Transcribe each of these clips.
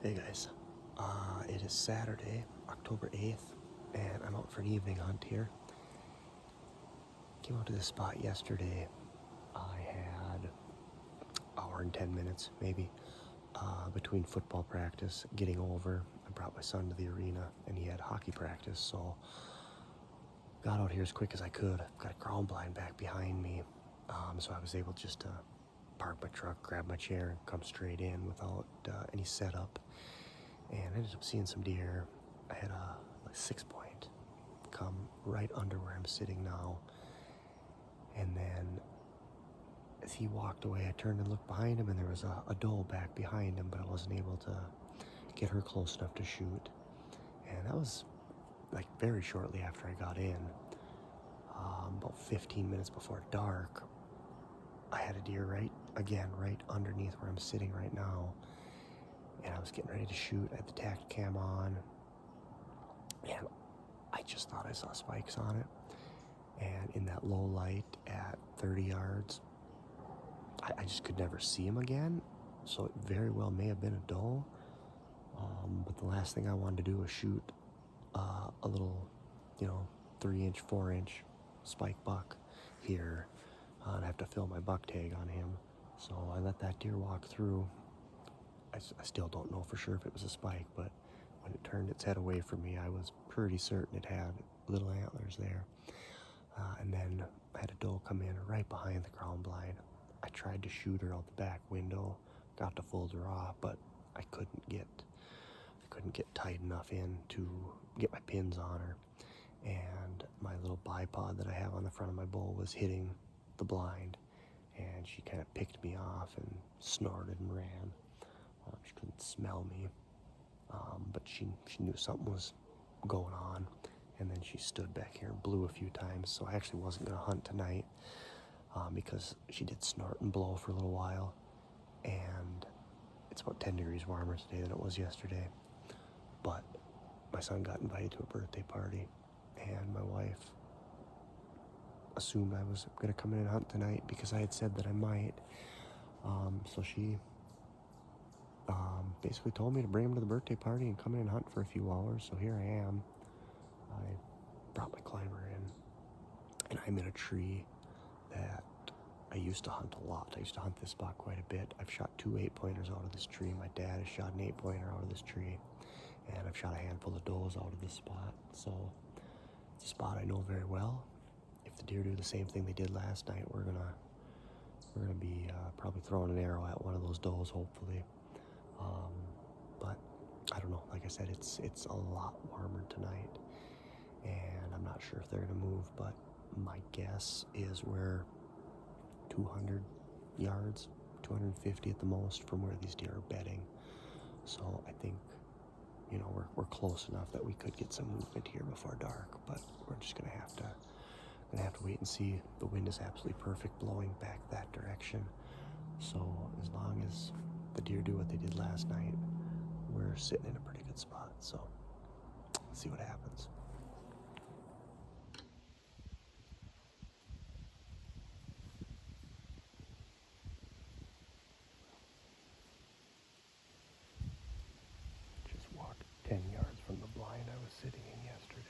Hey guys, it is Saturday, October 8th, and I'm out for an evening hunt here. Came out to this spot yesterday. I had an hour and 10 minutes, maybe, between football practice, getting over. I brought my son to the arena, and he had hockey practice, so got out here as quick as I could. I've got a ground blind back behind me, so I was able just to park my truck, grab my chair, and come straight in without any setup. And I ended up seeing some deer. I had a 6-point come right under where I'm sitting now. And then as he walked away, I turned and looked behind him, and there was a doe back behind him, but I wasn't able to get her close enough to shoot. And that was like very shortly after I got in. About 15 minutes before dark, I had a deer right underneath where I'm sitting right now. And I was getting ready to shoot. I had the tact cam on, and I just thought I saw spikes on it. And in that low light at 30 yards, I just could never see him again. So it very well may have been a doe. But the last thing I wanted to do was shoot a little, 3-inch, 4-inch spike buck here. And I have to fill my buck tag on him. So I let that deer walk through. I still don't know for sure if it was a spike, but when it turned its head away from me, I was pretty certain it had little antlers there. And then I had a doe come in right behind the ground blind. I tried to shoot her out the back window, got to fold her off, but I couldn't get tight enough in to get my pins on her. And my little bipod that I have on the front of my bow was hitting the blind, and she kind of picked me off and snorted and ran. She couldn't smell me, but she knew something was going on. And then she stood back here and blew a few times, so I actually wasn't going to hunt tonight because she did snort and blow for a little while. And it's about 10 degrees warmer today than it was yesterday. But my son got invited to a birthday party, and my wife assumed I was going to come in and hunt tonight because I had said that I might. So she basically told me to bring him to the birthday party and come in and hunt for a few hours. So here I am. I brought my climber in, and I'm in a tree that I used to hunt a lot. I used to hunt this spot quite a bit. I've shot 2 8-pointers out of this tree. My dad has shot an 8-pointer out of this tree, and I've shot a handful of does out of this spot. So it's a spot I know very well. If the deer do the same thing they did last night, we're gonna be probably throwing an arrow at one of those does, hopefully. But I don't know. Like I said, it's a lot warmer tonight, and I'm not sure if they're gonna move. But my guess is we're 200 yards, 250 at the most from where these deer are bedding. So I think, we're close enough that we could get some movement here before dark. But we're just gonna have to wait and see. The wind is absolutely perfect, blowing back that direction. So as long as the deer do what they did last night, we're sitting in a pretty good spot. So let's see what happens. Just walked 10 yards from the blind I was sitting in yesterday.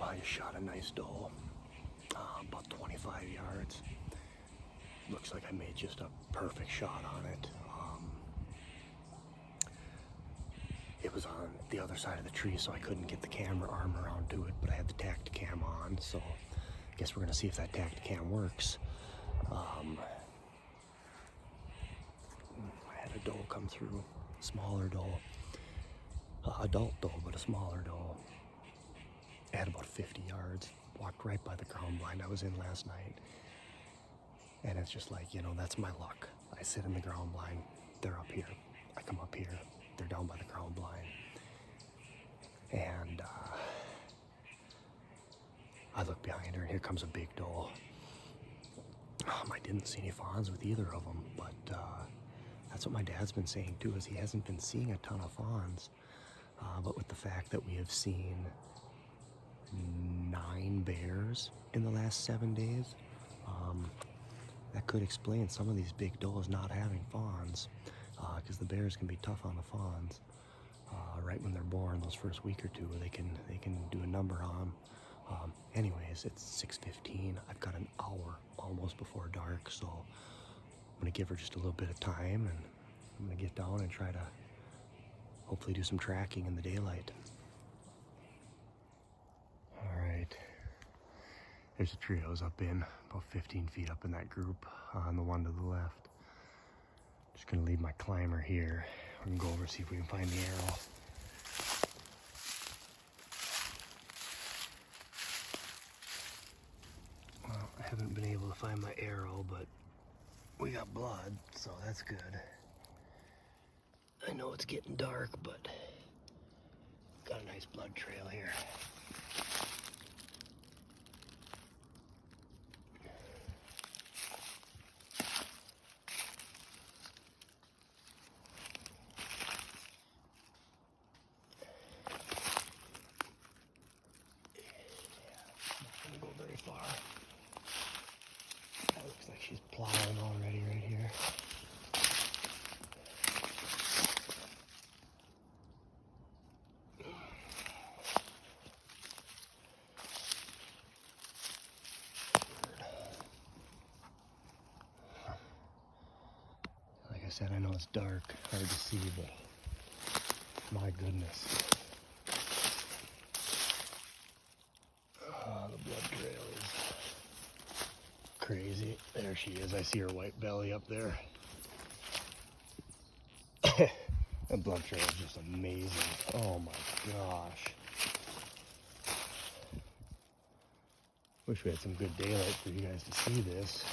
I shot a nice doe, about 25 yards. Looks like I made just a perfect shot on it. It was on the other side of the tree, so I couldn't get the camera arm around to it, but I had the tact cam on, so I guess we're gonna see if that tact cam works. I had a doe come through, smaller doe, Adult doe, but a smaller doe. Had about 50 yards. Walked right by the ground blind I was in last night. And it's just like, you know, that's my luck. I sit in the ground blind. They're up here. I come up here. They're down by the ground blind. And I look behind her, and here comes a big doe. I didn't see any fawns with either of them, but that's what my dad's been saying too, is he hasn't been seeing a ton of fawns. But with the fact that we have seen 9 bears in the last 7 days, that could explain some of these big does not having fawns, because the bears can be tough on the fawns. Right when they're born, those first week or two, they can do a number on them. Anyways, it's 6:15. I've got an hour almost before dark, so I'm gonna give her just a little bit of time, and I'm gonna get down and try to hopefully do some tracking in the daylight. All right, there's the tree I was up in, about 15 feet up in that group, on the one to the left. Just gonna leave my climber here. We're gonna go over and see if we can find the arrow. Well, I haven't been able to find my arrow, but we got blood, so that's good. I know it's getting dark, but got a nice blood trail here. She's plowing already right here. Like I said, I know it's dark, hard to see, but my goodness. The blood trail is crazy. There she is. I see her white belly up there. That blood trail is just amazing. Oh my gosh. Wish we had some good daylight for you guys to see this.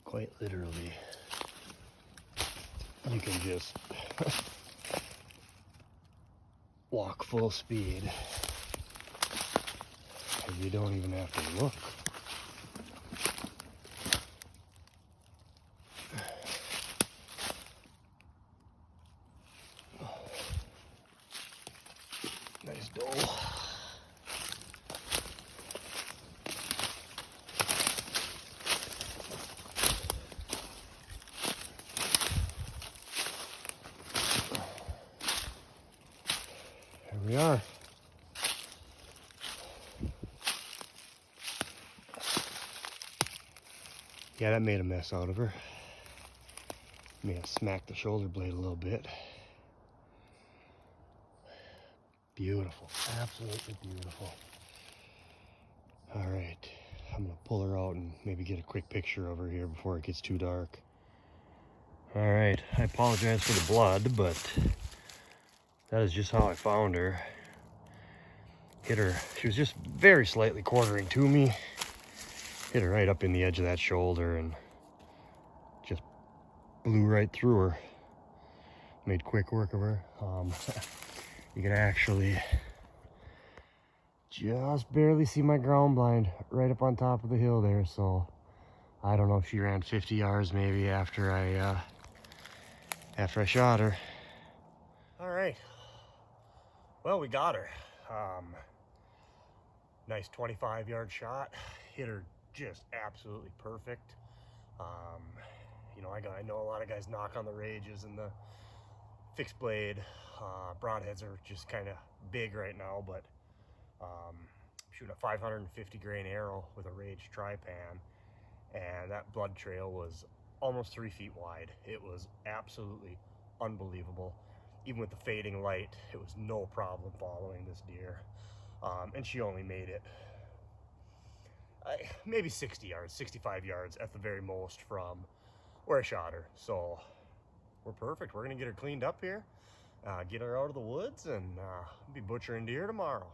Quite literally, you can just walk full speed, and you don't even have to look. Nice doe. We are. Yeah, that made a mess out of her. May have smacked the shoulder blade a little bit. Beautiful, absolutely beautiful. All right, I'm gonna pull her out and maybe get a quick picture of her here before it gets too dark. All right, I apologize for the blood, but that is just how I found her. Hit her, she was just very slightly quartering to me. Hit her right up in the edge of that shoulder and just blew right through her. Made quick work of her. You can actually just barely see my ground blind right up on top of the hill there, so I don't know if she ran 50 yards maybe after I shot her. All right, well, we got her. Nice 25-yard shot. Hit her just absolutely perfect. You know, I know a lot of guys knock on the rages and the fixed blade. Broadheads are just kind of big right now, but shooting a 550 grain arrow with a rage tri-pan, and that blood trail was almost 3 feet wide. It was absolutely unbelievable. Even with the fading light, it was no problem following this deer. And she only made it maybe 60 yards, 65 yards at the very most from where I shot her. So we're perfect. We're gonna get her cleaned up here, get her out of the woods, and be butchering deer tomorrow.